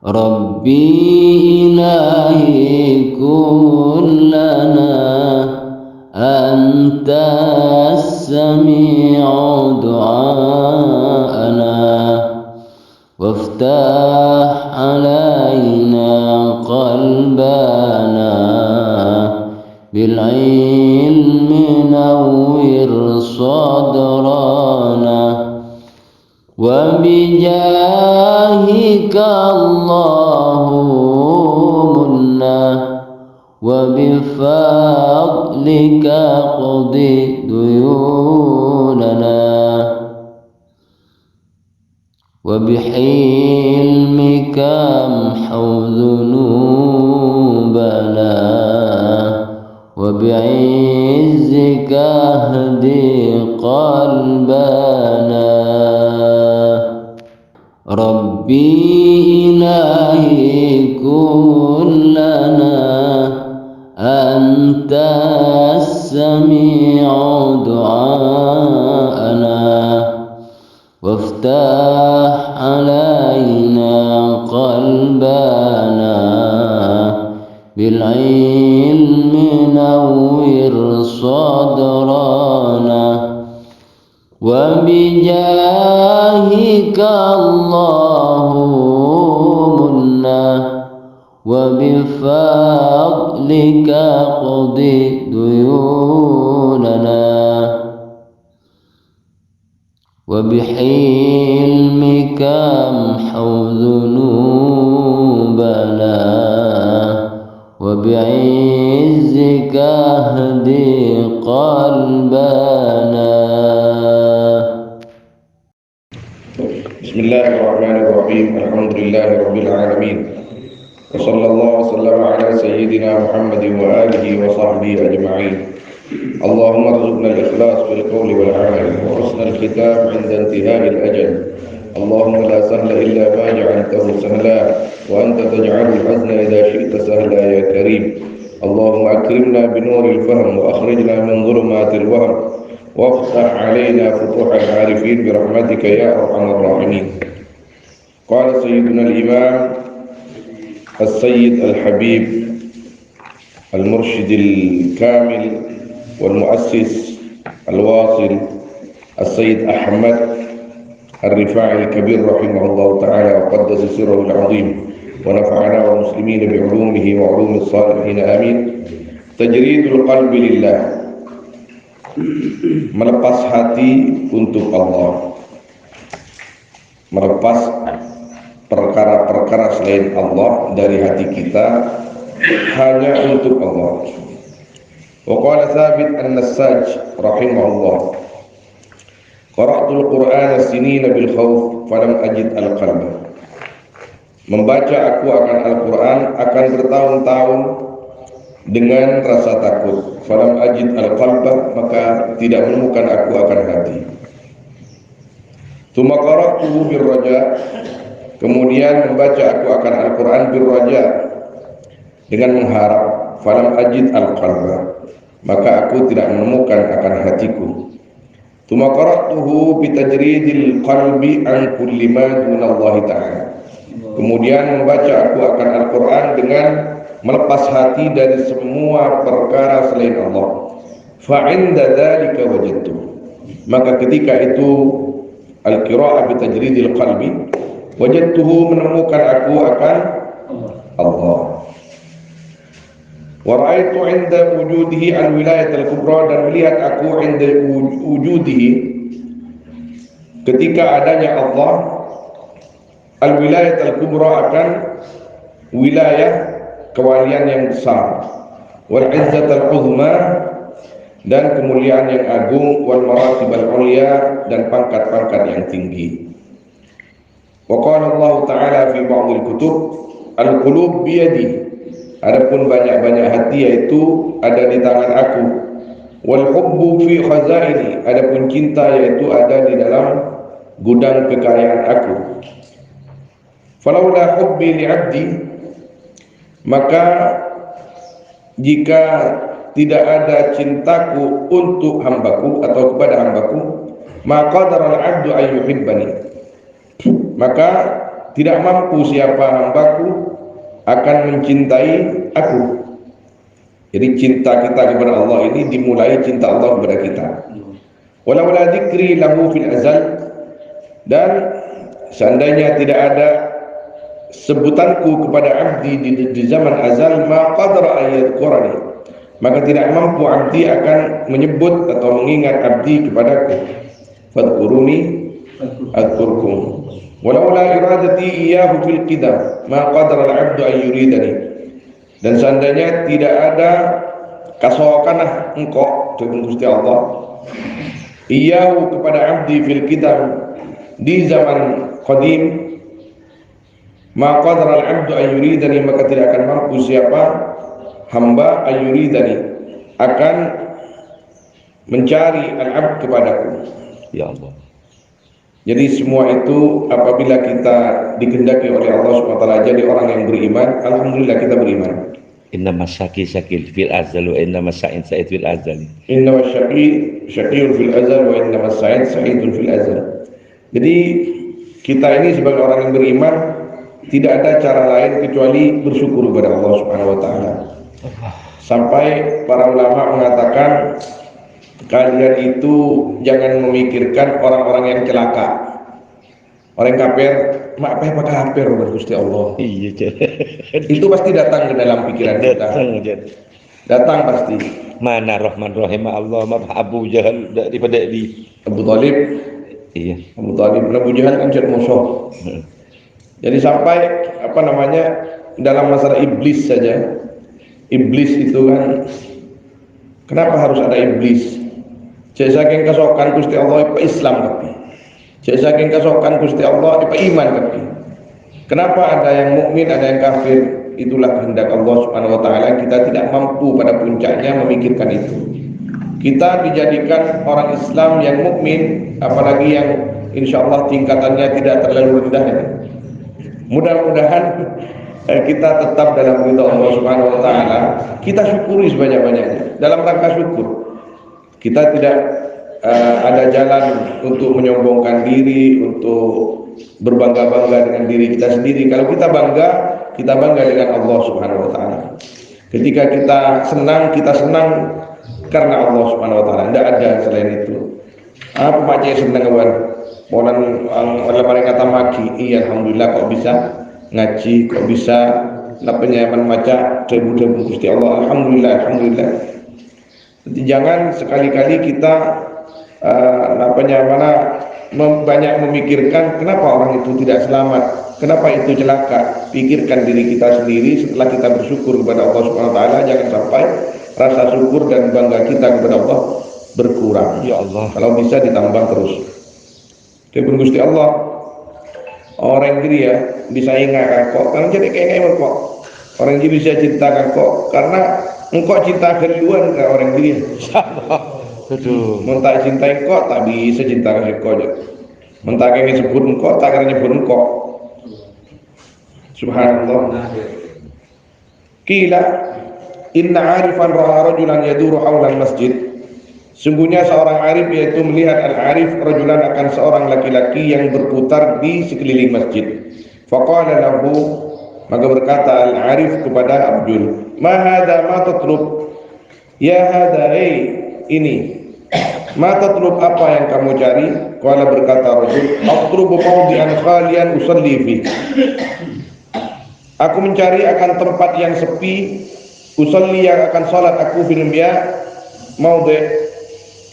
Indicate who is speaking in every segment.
Speaker 1: Rabbi ilahi kullana anta sami'u du'ana waftah alaina qalbana bil ilmi nawwir sadrana wa bijahika Allahumma wa bifadlika qdi duyunana wa bihilmika amhu dhunubana wa bi'izzika hdi qalbana Rabbi ilahi kullana anta sami'u du'ana waftah alaina qalbana bil ilmi nawwir sadrana wa bijahika Allahumma wa bifadlika qdi duyunana wa bihilmika amhu dhunubana wa bi'izzika hdi qalbana.
Speaker 2: Bismillahirrahmanirrahim. Alhamdulillahirabbil alamin. Wa sallallahu wasallama ala sayyidina Muhammadin wa alihi wa sahbihi ajma'in. Allahumma arzuqna al-ikhlas fil qawli wal 'amal wa husnal khitam 'inda intihai al-ajal. Allahumma la sahla illa ma ja'altahu sahla wa anta taj'alul hazna idha syi'ta sahla ya karim. Allahumma akrimna bi nuril fahm wa akhrijna min dhulumatil wahm وافتح علينا فتوح العارفين برحمتك يا أرحم الراحمين. قال سيدنا الإمام السيد الحبيب المرشد الكامل والمؤسس الواصل السيد أحمد الرفاعي الكبير رحمه الله تعالى وقدس سره العظيم ونفعنا والمسلمين بعلومه وعلوم الصالحين آمين. تجريد القلب لله، melepas hati untuk Allah, melepas perkara-perkara selain Allah dari hati kita hanya untuk Allah. Wa qala Thabit an-Nassaj rahimahullah, qara'tul Qur'ana sinina bil khawf falam ajid al-qalba. Membaca aku akan Al-Quran akan bertahun-tahun dengan rasa takut. Falam ajid al-qalba, maka tidak menemukan aku akan hati. Tsumma qara'tuhu birraja, kemudian membaca aku akan Al-Quran birraja, dengan mengharap. Falam ajid al-qalba, maka aku tidak menemukan akan hatiku. Tsumma qara'tuhu bitajridil qalbi an kulli ma dunallahi ta'ala, kemudian membaca aku akan Al-Quran dengan melepas hati dari semua perkara selain Allah. Fa'inda dzalika wajadtu, maka ketika itu al-qira'ah bi tajridil qalbi, wajadtuhu, menemukan aku akan Allah. Wa ra'aitu 'inda wujudihi al-wilayat al-kubra, dan melihat aku 'inda wujudihi, ketika adanya Allah, al-wilayat al-kubra, akan wilayah kewalian yang besar, wal izzat al-uzma, dan kemuliaan yang agung, wal maratib al-ulya, dan pangkat-pangkat yang tinggi. Wa qala Allah Ta'ala fi ba'dil kutub, al-qulub biyadi, adapun banyak-banyak hati yaitu ada di tangan aku. Wal hubbu fi khazaini, adapun cinta yaitu ada di dalam gudang kekayaan aku. Falaula hubbi li'abdi, maka jika tidak ada cintaku untuk hambaku atau kepada hambaku, maka qadara al-'abdu ay yuhibbani, maka tidak mampu siapa hambaku akan mencintai aku. Jadi cinta kita kepada Allah ini dimulai cinta Allah kepada kita. Walaula dzikri lahu fil azal, dan seandainya tidak ada sebutanku kepada abdi di zaman azal, ma qadara ayyadhkurani, maka tidak mampu abdi akan menyebut atau mengingat abdi kepadaku. Fadhkuruni adhkurkum. Walaula iradati iyyahu fil qidam, ma qadara al-'abdu an yuridani, dan seandainya tidak ada kasokanah engkau dengan Gusti Allah iyyahu kepada abdi fil qidam di zaman qadim, ma qadara al-'abdu an yuridani, maka tidak akan mampu siapa hamba an yuridani akan mencari al-'abd kepadaku.
Speaker 3: Ya Allah.
Speaker 2: Jadi semua itu apabila kita dikehendaki oleh Allah SWT jadi orang yang beriman, alhamdulillah kita beriman.
Speaker 3: Inna masyaki syakil fil azal wa inna masya'in sa'id fil azal.
Speaker 2: Inna masyaki syakiyun fil azal wa inna masya'in sa'idun fil azal. Jadi kita ini sebagai orang yang beriman tidak ada cara lain kecuali bersyukur kepada Allah Subhanahu wa taala. Sampai para ulama mengatakan kalian itu jangan memikirkan orang-orang yang celaka. Orang kafir, mak apa kafir kepada Gusti Allah.
Speaker 3: Iya,
Speaker 2: Itu pasti datang ke dalam pikiran kita. Datang pasti.
Speaker 3: Mana Rahman Rahim Allah, ma Abu Jahal daripada di
Speaker 2: Abu Talib.
Speaker 3: Iya.
Speaker 2: Abu Talib, Abu Jahal kan jadi musuh. Jadi sampai apa namanya dalam masalah iblis saja. Iblis itu kan kenapa harus ada iblis? Cek saking kasokan Gusti Allah apa Islam tapi. Cek saking kasokan Gusti Allah apa iman tapi. Kenapa ada yang mukmin, ada yang kafir? Itulah kehendak Allah Subhanahu wa taala. Kita tidak mampu pada puncaknya memikirkan itu. Kita dijadikan orang Islam yang mukmin, apalagi yang insyaallah tingkatannya tidak terlalu rendah. Mudah-mudahan kita tetap dalam ridha Allah Subhanahu wa taala. Kita syukuri sebanyak-banyaknya dalam rangka syukur. Kita tidak ada jalan untuk menyombongkan diri, untuk berbangga-bangga dengan diri kita sendiri. Kalau kita bangga dengan Allah Subhanahu wa taala. Ketika kita senang karena Allah Subhanahu wa taala. Tidak ada selain itu. Apa macam senang kawan? Molan wala paling kata maki. Iya alhamdulillah kok bisa ngaji, kok bisa penyaman maca debu-debu Gusti Allah. Alhamdulillah. Jadi jangan sekali-kali kita banyak memikirkan kenapa orang itu tidak selamat, kenapa itu celaka. Pikirkan diri kita sendiri. Setelah kita bersyukur kepada Allah Subhanahu wa taala, jangan sampai rasa syukur dan bangga kita kepada Allah berkurang.
Speaker 3: Ya Allah.
Speaker 2: Kalau bisa ditambah terus. Kebun Gusti Allah orang jadi ya bisa ingat kok, karena jadi kayak kok orang jadi bisa cintakan kok karena engkau cinta keduluan ke orang dia.
Speaker 3: Aduh.
Speaker 2: Mentah cintai kok tak bisa cinta kau aja. Mentah kayak sebut engkau tak karena nyebut engkau. Subhanallah. Kila inna arifan ra'a rajulan yaduru hawla masjid. Sungguhnya seorang arif yaitu melihat al-arif rajulan akan seorang laki-laki yang berputar di sekeliling masjid. Faqala lahu, maka berkata al-arif kepada Abdul, ma hadha ma tatlub? Ya hadha, ini. Ma tatlub, apa yang kamu cari? Qala berkata rajul, atlubu mawdi'an khalian usalli fi. Aku mencari akan tempat yang sepi, usalli yang akan salat aku fil mawdi'.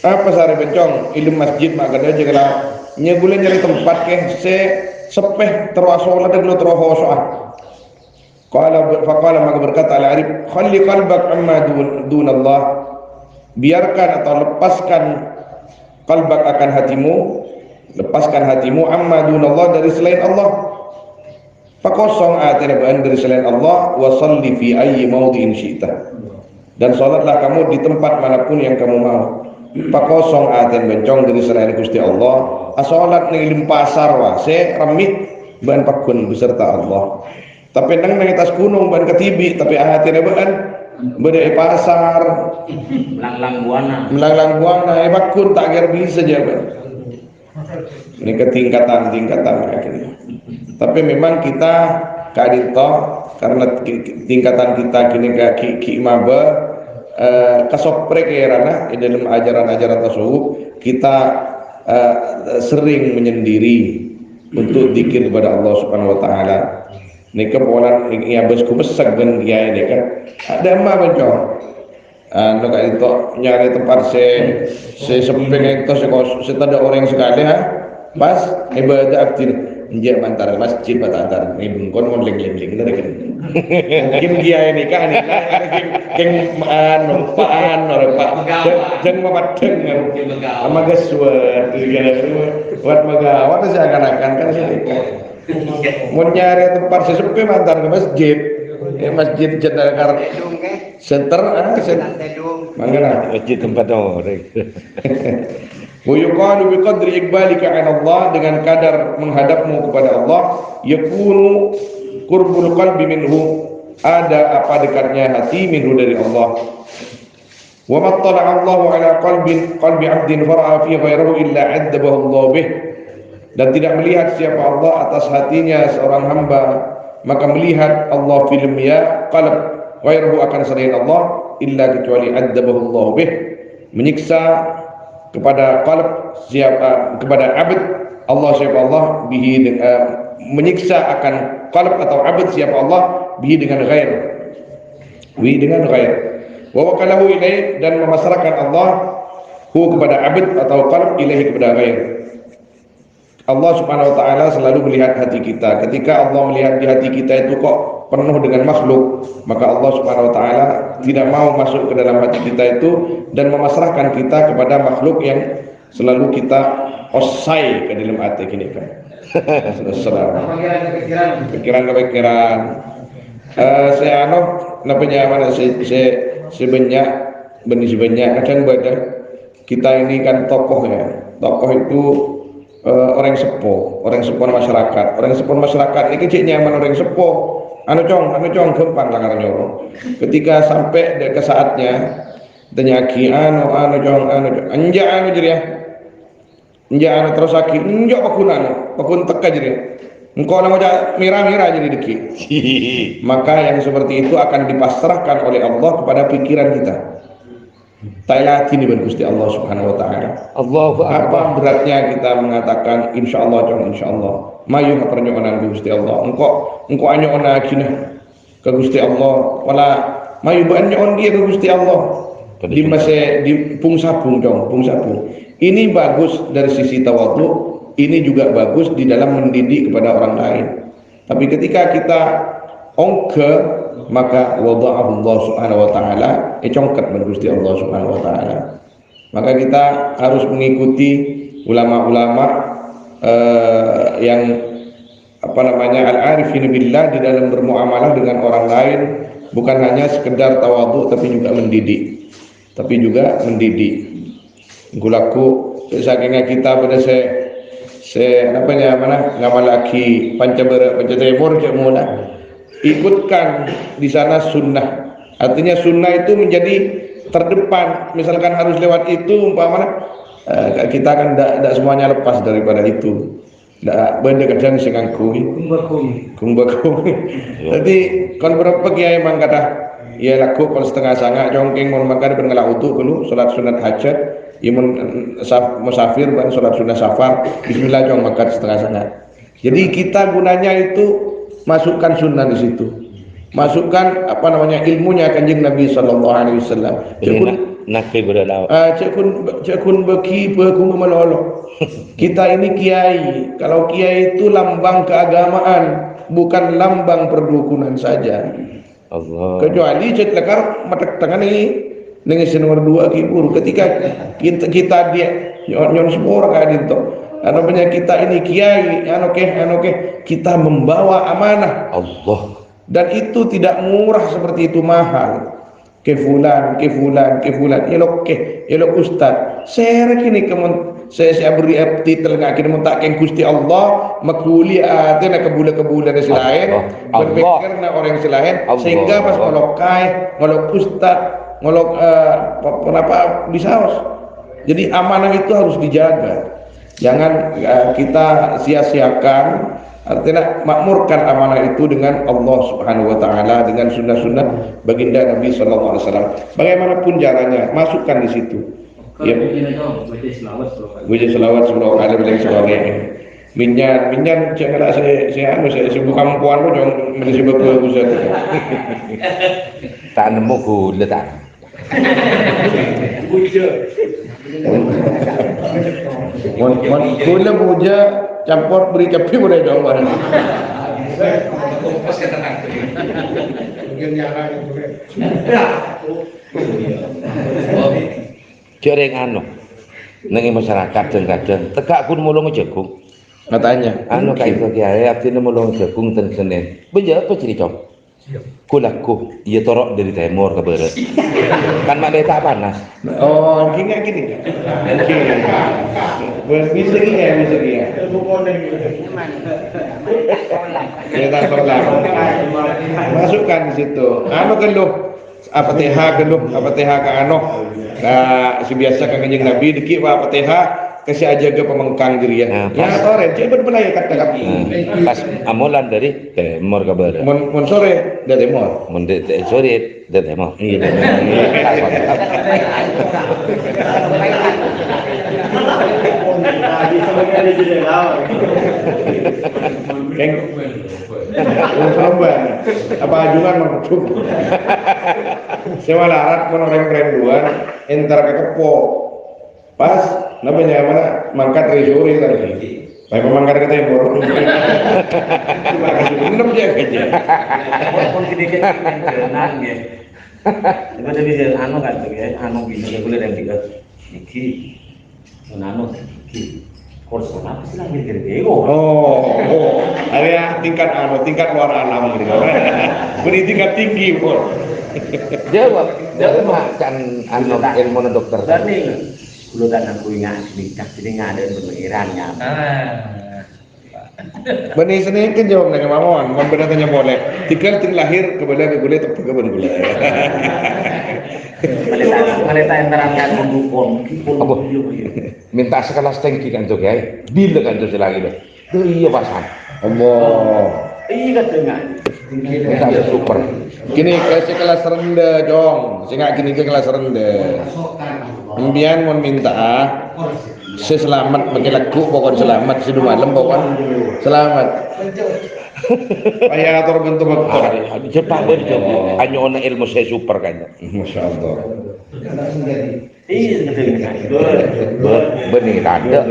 Speaker 2: Apa sare bencong ilmu masjid makanya janganlah nyebulan nyari tempat ke sepeh terwasola dan lo terwasoa. Faqala maka berkata al-arif, khalli qalbak amma dunallah, biarkan atau lepaskan qalbak akan hatimu, lepaskan hatimu amma dunallah dari selain Allah. Fakosong atina dari selain Allah, wa salli fi ayyi mawdi'in syi'ta, dan salatlah kamu di tempat manapun yang kamu mau. Pakosong aten bencong dari selain Gusti Allah, asolat ning pasar wase remit ban pakun beserta Allah. Tapi nang atas gunung ban ketibi tapi ahatine ban beda pasar melanglang buana pakun tak ger bisa aja ban. Ini ketingkatan akhirnya. Tapi memang kita kadito karena tingkatan kita gini kayak ki maba kesoprek ya rana dalam ajaran-ajaran tasawuf kita sering menyendiri untuk zikir kepada Allah Subhanahu wa taala. Nika polan ya besku besar dengan kiai ini kan ada emak bencong anu kayak itu nyari tempat sepeng itu setada orang sekali ha pas ibadah aktif njak bantar masjid batar ibun kon leng-leng kita kan mungkin kiai ini kan keng anu paan orang pak jeng mamadeng sama gaswat buat magawat seakan-akan kan sih mau nyari tempat sesepi mantar ke masjid masjid Jendakar center mana
Speaker 3: masjid tempat orang
Speaker 2: wa yuqalu biqadri iqbalika 'ala Allah, dengan kadar menghadapmu kepada Allah yakunu qurbul qalbi minhu, ada apa dekatnya hati minhu dari Allah. Wa mattala Allahu 'ala qalbi 'abdin fara'a fi ghairihi illa 'adzabahu Allah bih, dan tidak melihat siapa Allah atas hatinya seorang hamba, maka melihat Allah film ya qalb ghairuhu akan selain Allah, illa kecuali adzabahu Allah bih, menyiksa kepada qalb siapa, kepada abd Allah siapa Allah bihi, menyiksa akan qalb atau abd siapa Allah bihi dengan ghair, bihi dengan ghair, wa wakalahu ilaih, dan memasrahkan Allah hu kepada abd atau qalb ilahi kepada ghair. Allah Subhanahu wa taala selalu melihat hati kita. Ketika Allah melihat di hati kita itu kok penuh dengan makhluk, maka Allah Subhanahu wa taala tidak mau masuk ke dalam hati kita itu dan memasrahkan kita kepada makhluk yang selalu kita osai ke dalam hati gini kan. Pikiran. Saya namanya mana sebanyak kadang pada kita ini kan tokoh ya. Tokoh itu orang sepuh masyarakat ini kecil nyaman orang sepuh anu cong gampang lah nyoro. Ketika sampai ke saatnya tenyaki anu cong anja terus aki enjak pakun teka jadi engkau nama mira jadi deki maka yang seperti itu akan dipasrahkan oleh Allah kepada pikiran kita. Tailati ni Gusti Allah Subhanahu wa taala.
Speaker 3: Allahu akbar.
Speaker 2: Apa beratnya kita mengatakan insyaallah mayu pernyonan Gusti Allah. Engkau anyoona kina ke Gusti Allah wala mayu banyon dia ke Gusti Allah. Di masa di pung sabung. Ini bagus dari sisi tawadhu, ini juga bagus di dalam mendidik kepada orang lain. Tapi ketika kita ongke, maka wada'ahu Allah Subhanahu wa taala congkat Gusti Allah Subhanahu wa taala. Maka kita harus mengikuti ulama-ulama yang al-arifin billah di dalam bermuamalah dengan orang lain, bukan hanya sekedar tawadhu tapi juga mendidik. Gulaku saking kita pada ngamalaki pancabara mula ikutkan di sana sunnah. Artinya sunnah itu menjadi terdepan. Misalkan harus lewat itu umpamanya kita kan tidak semuanya lepas daripada itu. Tidak benda kadang singangkui kumbakui. Jadi kon berapa kiai mang kata ya laku kon setengah sanga jongking mon makan pengelak utuh dulu salat sunat hajat, imun musafir ban salat sunat safar, bismillah jong makan setengah sanga. Jadi kita gunanya itu masukkan sunnah di situ, masukkan ilmunya kanjeng Nabi sallallahu alaihi wasallam.
Speaker 3: Nakil berlalu.
Speaker 2: Cekun beki beku melolo. Kita ini kiai. Kalau kiai itu lambang keagamaan, bukan lambang perdukunan saja.
Speaker 3: Allah.
Speaker 2: Kecuali cetlekar matak tangan ini dengan nomor 2 kibur. Ketika kita dia nyon semua orang adinto. Namanya kita ini kiai, kita membawa amanah Allah, dan itu tidak murah seperti itu, mahal. Kefulan, elok ustad. Saya kini saya beri titel ngakin muntakin Gusti Allah makuli ate nak kebulan selain berpikir nak orang selain sehingga pas ngolok ustad, ngolok bisaos. Jadi amanah itu harus dijaga. Jangan kita sia-siakan Artinya makmurkan amanah itu dengan Allah Subhanahu wa taala, dengan sunnah-sunnah baginda Nabi sallallahu alaihi wasallam. Bagaimanapun caranya, masukkan di situ. Ya. Baca selawat sallallahu alaihi wasallam. Minyan janganlah saya sebut kampuan pun jangan mesti sebut pusat.
Speaker 3: Tak nemu gula tak.
Speaker 2: Gula puja campur beri capi boleh jawaban.
Speaker 3: Jarang anu. Nengi masyarakat kadang tegak aku mulung jagung.
Speaker 2: Katanya,
Speaker 3: Anu kayak itu kiai, artinya mulung jagung dan Senin. Beja apa cerita? Kulaku, ia torok dari timur ke barat. Kan mak tak panas.
Speaker 2: Oh, gini. Bisa gini. Kita tolak. Masukkan di situ. Anu geluh, apa TH ke anu. Nah, si biasa kan kanjeng Nabi dikit apa TH kasih aja ke pemengkang diri ya. Ya sore, coba benar kata kami.
Speaker 3: Pas amulan dari timur ke barat.
Speaker 2: Mon sore dari timur.
Speaker 3: Mun sore dari timur. Iya.
Speaker 2: Apa ajuan maksud? Sewa larat pun orang keren duluan, entar ke kepo. Pas namanya mana mangkat dari sore tadi. Baik pemangkat ke timur. Cuma kasih minum dia aja.
Speaker 4: Walaupun sedikit nang ya. Coba jadi anu kan tuh ya, anu bisa boleh yang tiga. Iki anu iki. Kurs apa sih lagi gede-gede?
Speaker 2: Oh, area tingkat luar alam gitu. Beri tingkat tinggi pun.
Speaker 3: Jawab kan anu ilmu dokter.
Speaker 4: Dan nih, lu dan aku ingat nikah jadi nggak ada pemikirannya.
Speaker 2: Benih seni kan jawab dengan mamon, mau benar tanya boleh. Tinggal lahir kepada gule tak kebun gule.
Speaker 4: Maleta yang terangkan mendukung.
Speaker 3: Apa? Minta sekelas tangki kan tuh kiai. Bila kan tuh lagi deh. Iya pasan.
Speaker 2: Allah.
Speaker 4: Iya katanya.
Speaker 3: Minta super.
Speaker 2: Gini kasih kelas rendah jong, sehingga gini ke kelas rendah. Impian mau minta selamat pakai lagu pokok selamat sedu malam pokok selamat. Ayah atur bentuk bentuk.
Speaker 3: Cepat betul. Hanya orang ilmu saya super kan.
Speaker 2: Masya Allah.
Speaker 4: Iya katanya.
Speaker 3: Benih ada.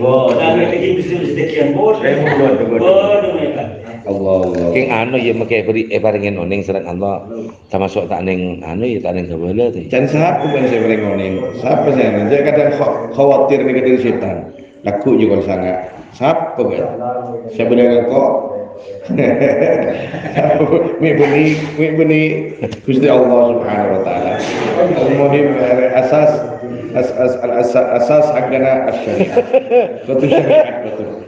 Speaker 4: Oh, dan ini bisa sekian bos.
Speaker 2: Allah.
Speaker 3: King anu ya make beri paringin oning serang Allah. Termasuk tak ning anu ya tak ning kabala teh.
Speaker 2: Dan siapa pun saya beri ngoning. Siapa saya nanti kadang khawatir dengan diri setan. Laku juga sangat. Siapa kan? Saya bilang kok. Mi beni Gusti Allah Subhanahu wa taala. Al-muhim asas agama syariat. Betul syariat betul.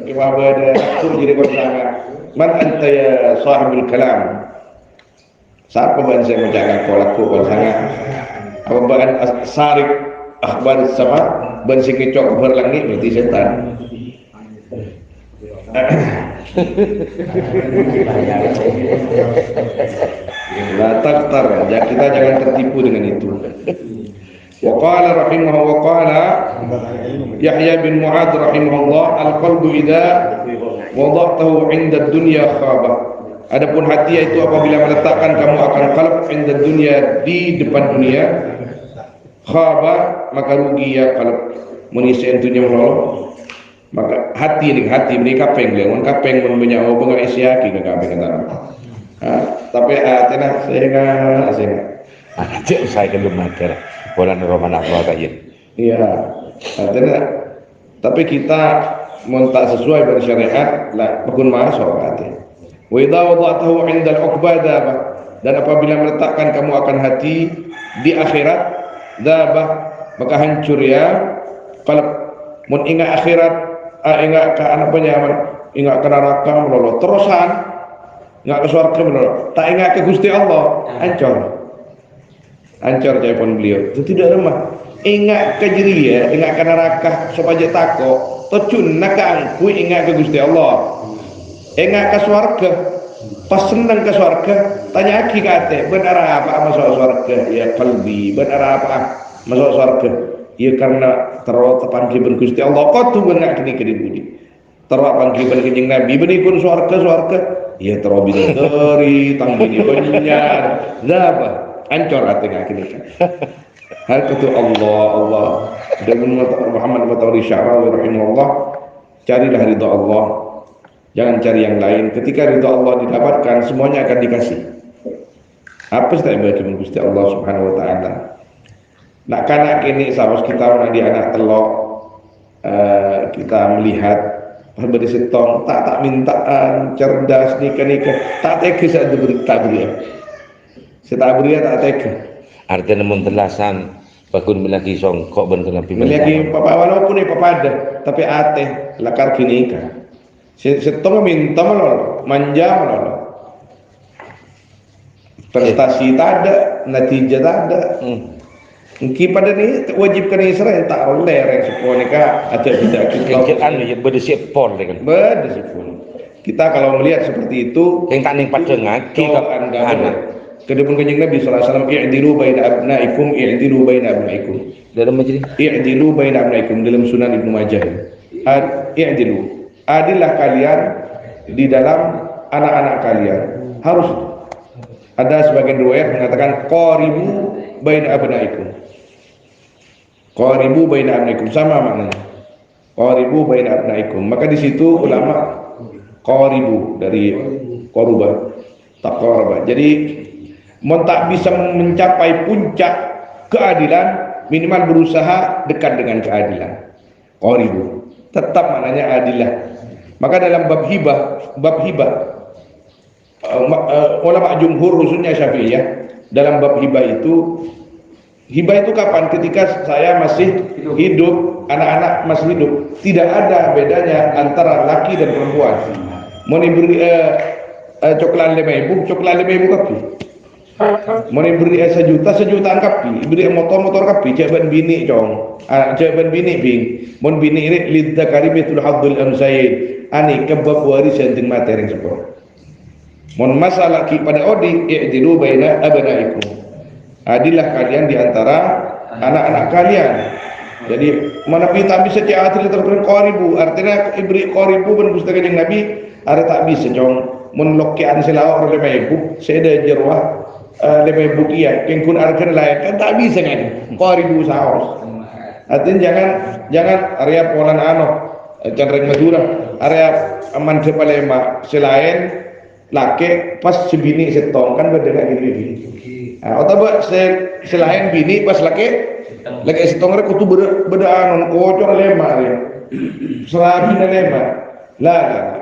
Speaker 2: Kau ada tu jadi konsangan. Man anta ya sahibul kalam. Siapa yang saya menjaga kau laku konsangan? Apa bahan sarik akhbar sama ban sing ngecok berlangit berarti setan. La taqtar, kita jangan tertipu dengan itu. Wa qala rahimahu wa qala Yahya bin Mu'adz rahimahullah al-qalbu idza wada'tahu 'inda ad-dunya khaba. Adapun hati itu apabila meletakkan kamu akan qalb 'inda dunya di depan dunia khaba maka rugi ya qalb munisen dunia menolong. Maka hati ini kapeng leon kapeng mun menyawa bengar isyaki ke kapeng kata. Tapi tenang sehingga
Speaker 3: Cek saya belum mager. Bulan Ramadan Allah tak
Speaker 2: iya. Tenang. Tapi kita mun tak sesuai dengan syariat lah pun masuk hati. Wa idza wada'tahu 'inda al-uqbada dan apabila meletakkan kamu akan hati di akhirat dabah maka hancur ya qalb. Mun ingat akhirat ingat ke anak penyaman, ingat ke neraka melolo terusan, ingat ke surga melolo, tak ingat ke Gusti Allah, hancur jaya pun beliau. Itu tidak lemah. ingat ke diri ya, ingat ke neraka supaya takut. Tocun nak angku ingat ke Gusti Allah. Ingat ke swarga. Pas senang ke swarga, tanya aki kate, benar apa masuk swarga? Ya kalbi, benar apa masuk swarga? Ya karena terus panggilan Gusti Allah. Kau tu benar kini budi. Terus panggilan kenyang Nabi beri kun swarga. Ya terus bidadari, tanggini benyar. Apa? Ancor hati ngak kini kan. Hal itu Allah. Dan Muhammad Fatawri Sya'rawi rahimahullah, carilah ridha Allah. Jangan cari yang lain. Ketika ridha Allah didapatkan, semuanya akan dikasih. Apa sih tak bagi Gusti Allah Subhanahu wa taala. Nak kanak kini sahabat kita nak di anak telok, kita melihat berbeda setong tak mintaan cerdas nikah tak tega saya beri tak beri. Saya tak beri tak tega.
Speaker 3: Artinya namun telasan bakun melaki songkok bentuk nabi
Speaker 2: melaki papa walaupun papa ada tapi ate lakar kini kan. Setong minta melol, manja melol. Prestasi tak ada, natijah tak ada. Mungkin pada ni wajibkan Israel tak oleh orang sepuluh nikah atau tidak kita.
Speaker 3: Anu ya berdesip pol kan.
Speaker 2: Berdesip pol. Kita kalau melihat seperti itu,
Speaker 3: yang tak ning pada ngaki ke anak.
Speaker 2: Kedipun kanjeng Nabi sallallahu alaihi wasallam i'dilu baina abnaikum i'dilu baina abnaikum.
Speaker 3: Dalam majlis
Speaker 2: i'dilu baina abnaikum dalam Sunan Ibnu Majah. I'dilu. Adillah kalian di dalam anak-anak kalian. Harus ada sebagian riwayat mengatakan qaribu baina abnaikum. Qaribu baina abnaikum sama maknanya. Qaribu baina abnaikum. Maka di situ ulama qaribu dari qaruba taqaraba. Jadi tak bisa mencapai puncak keadilan, minimal berusaha dekat dengan keadilan. Qaribu. Tetap maknanya adilah. Maka dalam bab hibah ulama jumhur khususnya Syafi'iyah dalam bab hibah itu kapan? Ketika saya masih hidup, anak-anak masih hidup, tidak ada bedanya antara laki dan perempuan. Mau diberi coklat 5.000 kapi. Mau diberi sejutaan kapi, diberi motor kapi, jaban bini cong. Jaban bini bing. Mau bini ini lidzakari mithlu hadzil unsayain. Ani kebab waris yang materi sepuluh. Mon masalah ki pada odi i'dilu baina abnaikum. Adillah kalian di antara anak-anak kalian. Jadi mana kita bisa cek adil terkeren qaribu, artinya ibri qaribu ben Gusti Kanjeng Nabi are tak bisa jong mun lokian selawak ora lemebu, seda jerwah lemebu kia kengkun arkan lain kan tak bisa kan. Qaribu saos. Artinya jangan area polan Candreng Madura area aman Palema selain laki pas sebini setong kan beda lagi bini. Atau selain bini pas laki setong rek kutu beda anon kocor lema ya. Selain lema. Lah.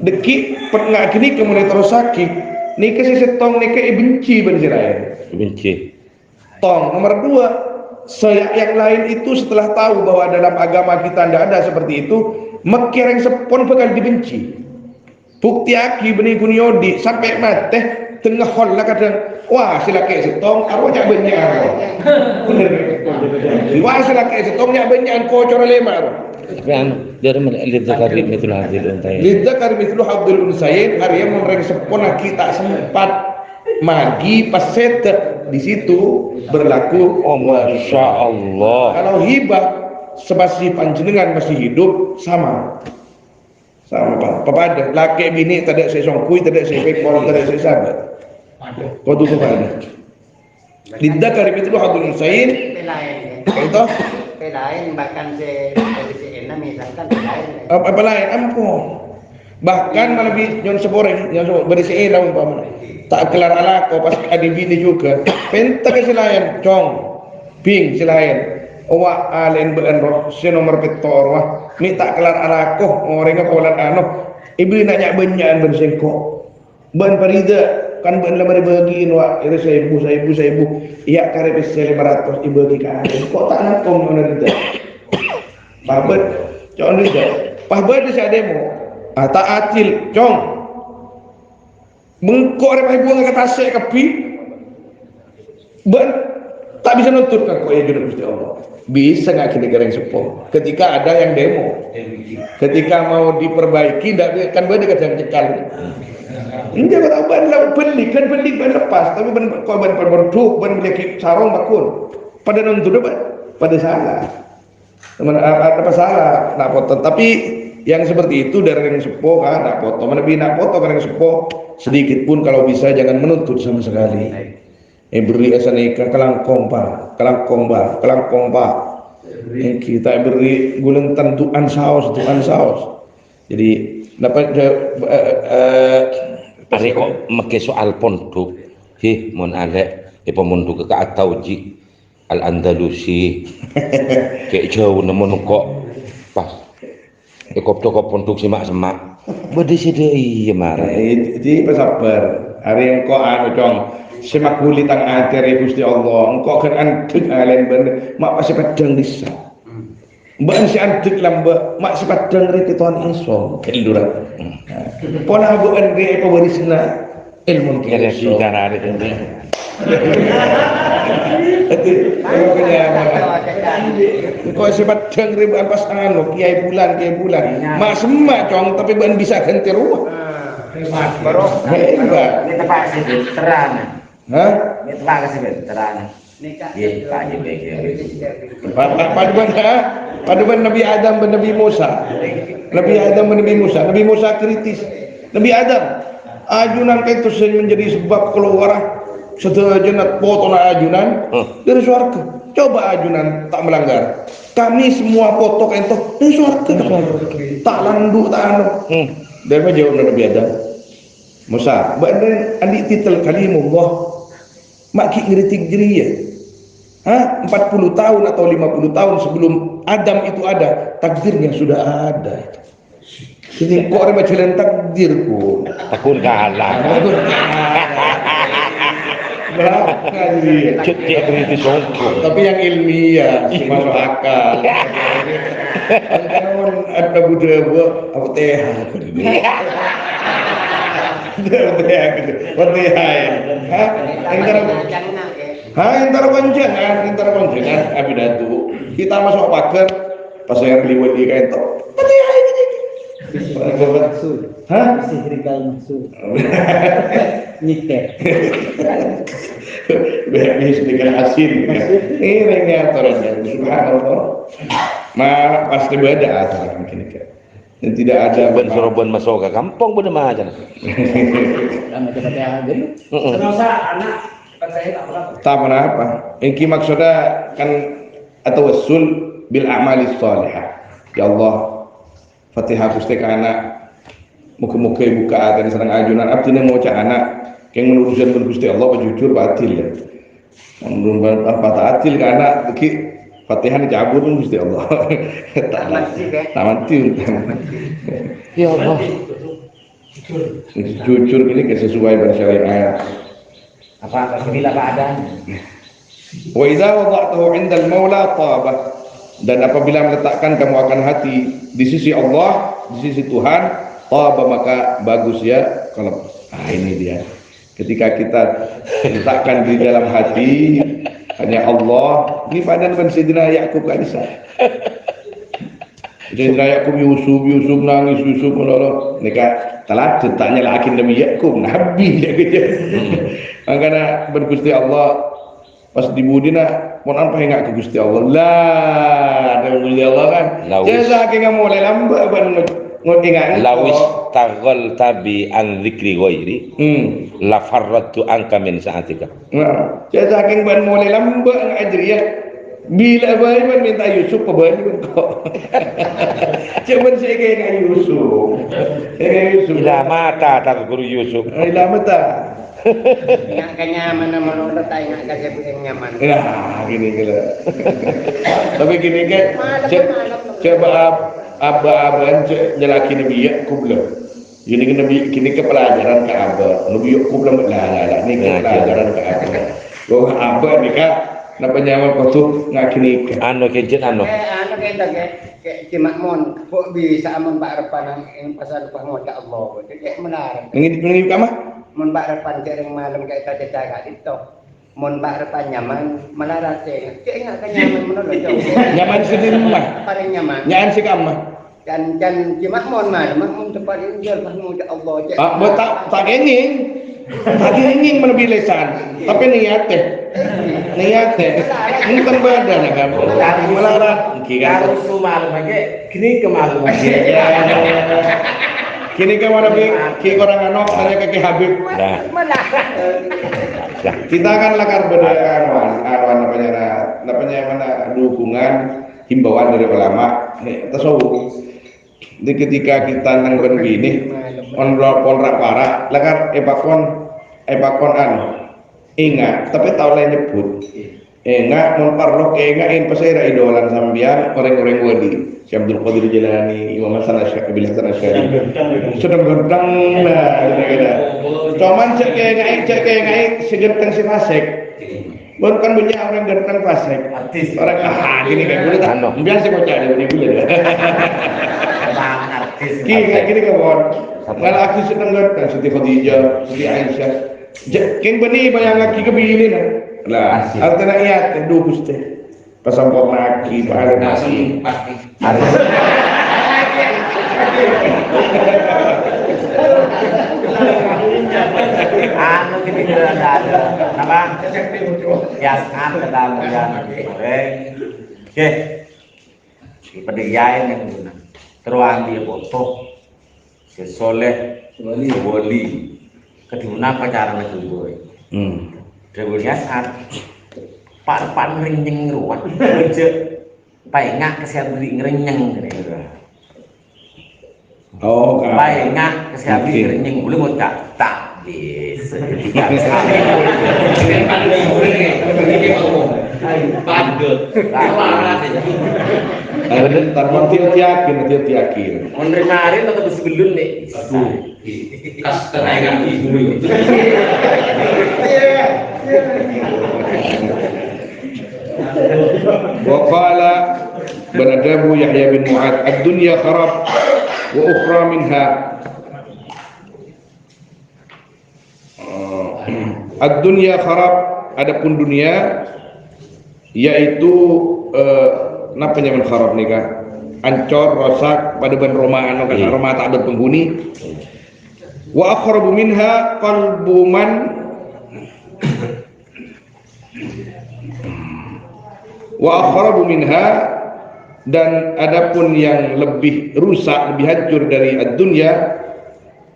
Speaker 2: Deki pernah gini kemudian terus sakit. Nika si setong nika benci ben selain.
Speaker 3: benci.
Speaker 2: Tong nomor 2. Yang lain itu setelah tahu bahwa dalam agama kita tidak ada seperti itu, mekireng sepon bakal dibenci. Bukti aki benih kunyodi sampai mati tengah hol lah kadang wah silake setong arwahnya banyak. Wah silake setongnya banyak kocor lemar.
Speaker 3: Kan dari lidzakari mithlu hadzil unsayain.
Speaker 2: Lidzakari mithlu hadzil unsayain Arya mereng sepon kita sempat magi pas setek di situ berlaku.
Speaker 3: Oh masya Allah.
Speaker 2: Kalau hibah sebasi panjenengan masih hidup sama Pak. Pepada laki bini tidak saya songkui, tidak saya pekor, tidak saya sahabat. Kau tuh kepada. Lidzakari mithlu hadzil unsayain. Itu
Speaker 5: Lain bahkan enak misalkan lain.
Speaker 2: Apa lain? Ampun. Bahkan malah nyon seboreng, nyon berisi lawan paman. Tak kelar alako pas adi bini juga. Pentak silayan, cong, bing silayan. Owa alen been roh, si nomor petor wah. Mi tak kelar alako, orang kepolan Ibu nanya banyak bersengkok. Ben parida kan ben lemari bagiin wah. Ira saibu. Iya karep 500 ibu bagi kan. Kok tak nangkong mana rida. Babet, cong rida. Pahbet si ademo. Tak acil, cong. Bengkok rep ibu ngata tasek kepi. Ben Tak bisa nuntut kan kok ya jodoh Gusti Allah. Bisa nggak kita yang sepuh? Ketika ada yang demo, ketika mau diperbaiki, tidak kan beda kata yang cekal. Ini jangan ban beli kan beli ban lepas, tapi ban kau ban berduk, ban beli sarung bakun. Pada nuntut pada salah. Teman apa salah? Nak potong. Tapi yang seperti itu dari yang sepuh kan nak potong. Lebih nak potong kan yang sepuh sedikit pun kalau bisa jangan menuntut sama sekali. Beri asanika kelangkong pak. Kita beri gulung tentuan saus. Jadi dapat
Speaker 3: Ari kok make soal pondok. Mon alek pemondok ke At-Tauji Al-Andalusi. Kayak jauh nemen kok pas. Kok pondok semak-semak. Bede sede iya marah.
Speaker 2: Jadi sabar. Hari yang kok anu dong. Semak kuli tang atere Gusti Allah. Engkau kan antuk alen bener. Mak pasti padang disa. Mbak si antuk lamba. Mak si padang riti Tuhan Iso. Kelduran. Pola bu andre apa barisna ilmu
Speaker 3: Kira
Speaker 2: Iso.
Speaker 3: cara ada itu.
Speaker 2: Kau si padang ribuan pas anu kiai bulan. Mak semak cong tapi bukan bisa ganti rumah.
Speaker 5: Baru
Speaker 2: Hebat.
Speaker 4: Ini tepat sih, terang.
Speaker 2: Hah?
Speaker 4: Ini tepat sih, terang.
Speaker 5: nikah.
Speaker 4: Iya, Pak JPG.
Speaker 2: Paduan Nabi Adam dan Nabi Musa. Nabi Musa kritis. Nabi Adam ajunan itu menjadi sebab keluar setelah jenat potong ajunan dari surga. Coba ajunan tak melanggar. Kami semua foto itu dari surga. Tak landu tak anu. Dari mana jawab Nabi Adam? Musa, badan adik titel kalimullah. Mak ki ngiritik jeriya. 40 tahun atau 50 tahun sebelum Adam itu ada, takdirnya sudah ada. Ini kok orang jalan takdirku.
Speaker 3: Takun kalah. Cek kritis songkok.
Speaker 2: Tapi yang ilmiah, masuk akal. Kan ada budaya apa teh? Intara panjangan abidatu. Kita masuk pagar pas yang liwat di kain tok. Hah?
Speaker 5: Sihirikal maksud. Nyiket.
Speaker 2: Biar sedikit asin. Ini aturannya. Subhanallah. Pasti beda aturan mungkin kan. Dan tidak ada
Speaker 3: Ben Surabaya masuk ke kampung bener mah aja.
Speaker 5: Lama cepat aja. Terasa anak saya tak
Speaker 2: apa. Ini maksudnya kan atau wasul bil amali shalihah. Ya Allah, Fatihah Gusti ka anak. Muga-muga buka akan sareng ajunan abdine maca anak yang menurusan Gusti Allah jujur batil ya. Menurun apa tatil ka anak iki Fatihah dicabut Gusti Allah. Tak mati.
Speaker 3: Ya Allah.
Speaker 2: Jujur ini sesuai bersyariat.
Speaker 4: Apa bila keadaan?
Speaker 2: Wa idza wada'tahu 'inda al-maula taba. Dan apabila meletakkan kamu akan hati di sisi Allah, di sisi Tuhan, taba maka bagus ya kalau ini dia. Ketika kita letakkan di dalam hati hanya Allah, ini padan kan Sayyidina Yakub kan bisa. Sayyidina Yakub Yusuf nangis Yusuf melolo. Nika telah cetaknya lagi Nabi Yakub Nabi dia gitu. Makanya bergusti Allah pas dibudina mau apa yang ke Gusti Allah lah ada Gusti Allah kan. Jasa kayak mulai lambat ban ngingat.
Speaker 3: Lawis taghal tabi an dzikri ghairi. La farratu anka min sa'atika.
Speaker 2: Nah, jasa kayak ban mulai lambat ngajar ya. Bila bayi ban minta Yusuf ke bayi ban kok. Cuman saya kayak Yusuf.
Speaker 3: Ila mata tak guru Yusuf.
Speaker 2: Ila mata.
Speaker 5: Ingat kenyaman menurut tak ingat kasih yang nyaman.
Speaker 2: Nah, gini kira. Tapi gini kan, coba abah-abahan nyelaki Nabi Yakub lah. Gini ke pelajaran ke abah. Nabi Yakub lah ini ke pelajaran ke abah. Bahwa abah ni kan, nak penyaman kau tu ngaki nikah.
Speaker 3: Anu kejet anu.
Speaker 5: Anu kita ke Makmun, kok bisa amun Pak Repan yang pasal Pak Muda Allah. Kayak menarik.
Speaker 2: Ini kamah?
Speaker 5: Mun Pak Repan sering malam kayak tadi jaga itu. mon pak repan nyaman melarat cek ingat kan nyaman menolak jauh
Speaker 2: Nyaman sendiri mah.
Speaker 5: paling nyaman
Speaker 2: Nyaman sih kamah.
Speaker 5: dan cimak mon tempat ini jual pas mau Allah cek
Speaker 2: Buat tak kenging. Tak kenging lebih lesan. Tapi niat teh. Bukan badan kan. Melarat.
Speaker 4: Kalau su malu pakai kini kemalu
Speaker 2: Kini ke mana ki orang anok hanya kaki Habib.
Speaker 3: Nah,
Speaker 5: malah
Speaker 2: Kita kan lakar berdaya namanya mana dukungan himbauan dari ulama tasawuf. Di ketika kita nanggon gini kontrak para lakar epakon ingat tapi tahu lah nyebut ingat parlo ingatin pasira idolan sambian orang-orang wadi Syekh Abdul Qadir Jilani Imam Hasan Asy'ari sedang gentang lah kira-kira cuman cek kayak segenteng si fasik bukan banyak orang genteng fasik
Speaker 4: artis
Speaker 2: orang gini kayak gue tak biasa kocak dia boleh
Speaker 4: artis
Speaker 2: gini kawan kalau aku sedang genteng Siti Khadijah Siti Aisyah ken benih bayang lagi kebili lah artinya iya dukus teh pasampurna ki pahala nasi
Speaker 4: anu kini ada apa ya kan dalam yang oke di pendirian yang guna teruang dia foto sesoleh wali keduna pacaran itu boy Rebulian saat pak ngerenyeng ruang kerja paengak kesehatan ngerenyeng gitu.
Speaker 2: Oh,
Speaker 4: Paengak kesehatan ngerenyeng boleh mau tak bisa.
Speaker 2: Tiakin.
Speaker 4: Menarik atau sebelum nih.
Speaker 1: Kas kenaikan ibu.
Speaker 2: Waqala beradabu Yahya bin Mu'ad ad-dunya kharab wa ukhra minha ad-dunya kharab adapun dunia yaitu napa nyaman kharab nikah ancor rosak pada ban Roma anu kan Roma tak ada penghuni wa akhrabu minha qalbu man wa akhrabu minha dan adapun yang lebih rusak lebih hancur dari ad-dunya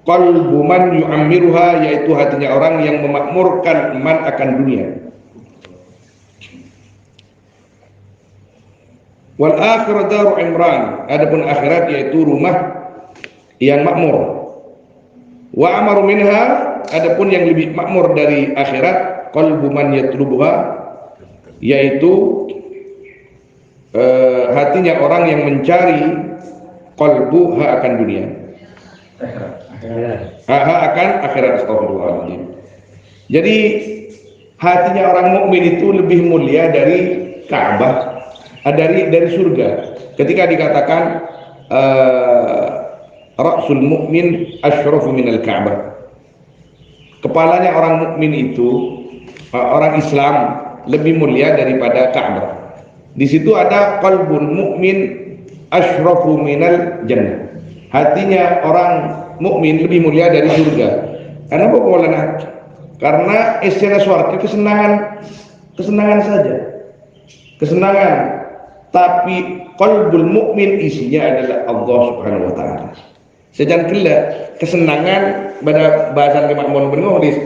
Speaker 2: qalbu man yu'ammiruha yaitu hatinya orang yang memakmurkan man akan dunia wal akhiratu daru imran adapun akhirat yaitu rumah yang makmur wa amaru minha adapun yang lebih makmur dari akhirat qalbu man yatlubuha yaitu hatinya orang yang mencari qalbu akan dunia akan akhirat astagfirullahaladzim. Jadi hatinya orang mukmin itu lebih mulia dari Ka'bah dari surga ketika dikatakan ra'sul mukmin asyrafu minal Ka'bah kepalanya orang mukmin itu orang Islam lebih mulia daripada Ka'bah. Di situ ada qalbun mukmin asyrafu minal jannah. Hatinya orang mukmin lebih mulia dari surga. Karena apa bolana? Karena istilah surga kesenangan saja. Kesenangan. Tapi qalbul mukmin isinya adalah Allah Subhanahu wa taala. Sejan kela kesenangan pada bahasan kemakmuran bernulis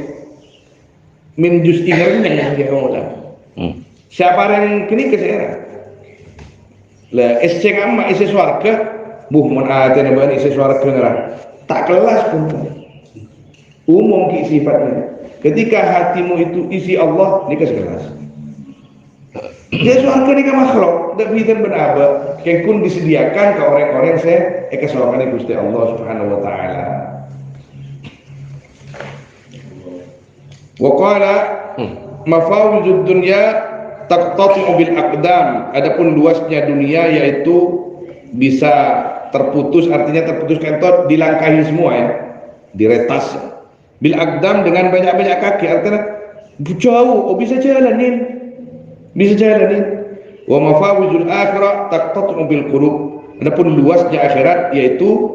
Speaker 2: min justi ngerenyeng dia ngomong. Siapa yang kini kesera? Lah ese ngama ese swarga buh mun atene ban ese swarga ngarah. Tak kelas pun. Umum ki sifatnya. Ketika hatimu itu isi Allah, ni kelas. Dia swarga ni makhluk, dak bidan benaba, kekun disediakan ke orang-orang saya kesorakane Gusti Allah Subhanahu wa taala. Wa qala mafawizud dunya taqtatu bil aqdam adapun luasnya dunia yaitu bisa terputus artinya terputus kentot dilangkahi semua ya diretas bil aqdam dengan banyak-banyak kaki artinya Jauh, bisa jalanin. Wa mafawizul akhirah taqtatu bil qulub. Adapun luasnya akhirat yaitu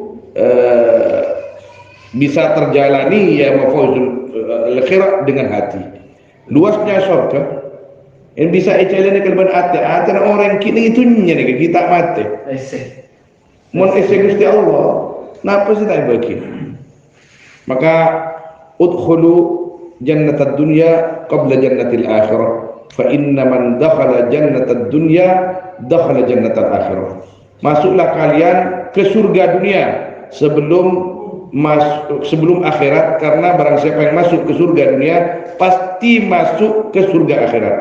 Speaker 2: bisa terjalani ya mafawizul akhirah dengan hati. Luasnya surga yang bisa jalani kalban hati. Hati orang kini itu nih kita mati. Mon Gusti Allah. Napa sih tak bagi? Maka udkhulu jannatad dunya qabla jannatil akhirah. Fa inna man dakhala jannatad dunya dakhala jannatal akhirah. Masuklah kalian ke surga dunia sebelum akhirat, karena barang siapa yang masuk ke surga dunia pasti masuk ke surga akhirat.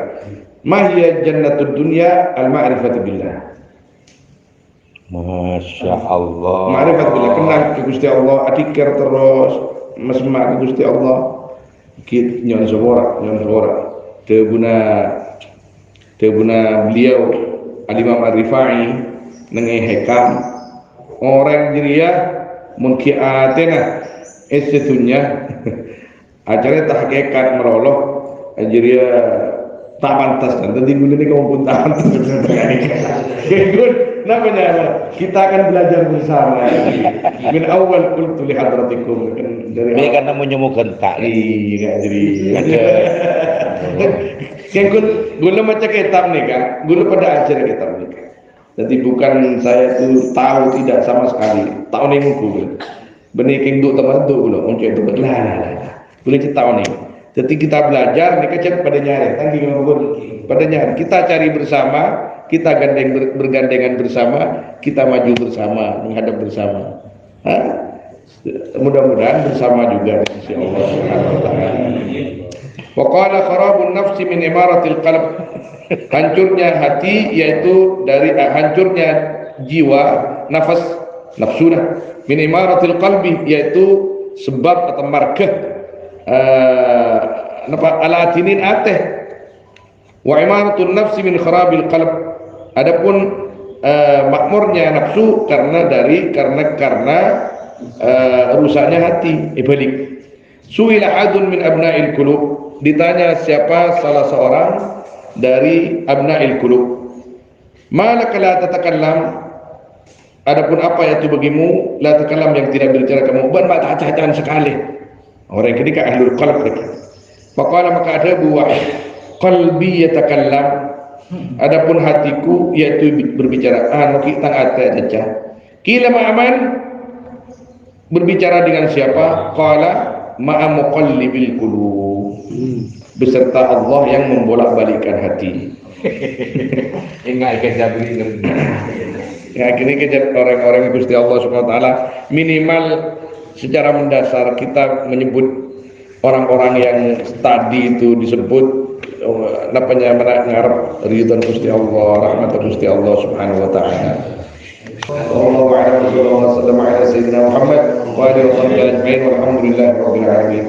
Speaker 2: Mahya jannatud dunya al-ma'rifatu billah.
Speaker 3: Masya Allah.
Speaker 2: Ma'rifat billah, kenal ke Gusti Allah, adikir terus mesma ke Gusti Allah. Kit nyon sebora. Teguna beliau Al-Imam Ar-Rifai nengai hekam orang jiria mungkin atena esetunya acara tahqiqat meroloh jiria tak pantas kan tadi guna ni kamu pun tak pantas namanya kita akan belajar bersama min awal qultu li hadratikum dari
Speaker 3: Ini karena menyembuhkan tak.
Speaker 2: iya jadi yang gula macam kitab nih kan, gula pada ajar kitab nih kan. Jadi bukan saya tu tahu tidak sama sekali, tahu nih muku. Benih kingduk teman tu gula, muncul itu belah. Boleh kita tahu nih. Jadi kita belajar nih kecil pada nyari, tadi pada nyari. Kita cari bersama, kita bergandengan bersama, kita maju bersama, menghadap bersama. Mudah-mudahan bersama juga insyaallah subhanahu wa ta'ala. Wa qala kharabun nafsi min imaratil qalb. Hancurnya hati yaitu dari hancurnya jiwa, nafas, nafsuna. Min imaratil qalbi yaitu sebab atau markah alatinin ateh. Wa imaratun nafsi min kharabil qalb. Adapun makmurnya nafsu karena rusaknya hati. Balik. Su'ila adun min abna'il qulub. Ditanya siapa salah seorang dari abna'il qulub. Malaka la tatakallam. Adapun apa itu bagimu la tatakallam yang tidak berbicara kamu ban tak cacahan sekali. Orang ini kan ahlul qalb mereka. Maka ada buah qalbi yatakallam. Adapun hatiku yaitu berbicara kita ate saja. Kila ma'aman berbicara dengan siapa? Qala ma'a muqallibil qulub. Beserta Allah yang membolak-balikkan hati.
Speaker 3: Ingat kejadian
Speaker 2: Ya, kini kejar orang-orang Gusti Allah Subhanahu wa taala minimal secara mendasar kita menyebut orang-orang yang tadi itu disebut namanya mengarap ridwan Gusti Allah, rahmat Gusti Allah Subhanahu wa taala. Wallahu a'lam wa sallallahu ala sayyidina Muhammad wa alihi wa sahbihi ajma'in walhamdulillahi rabbil alamin.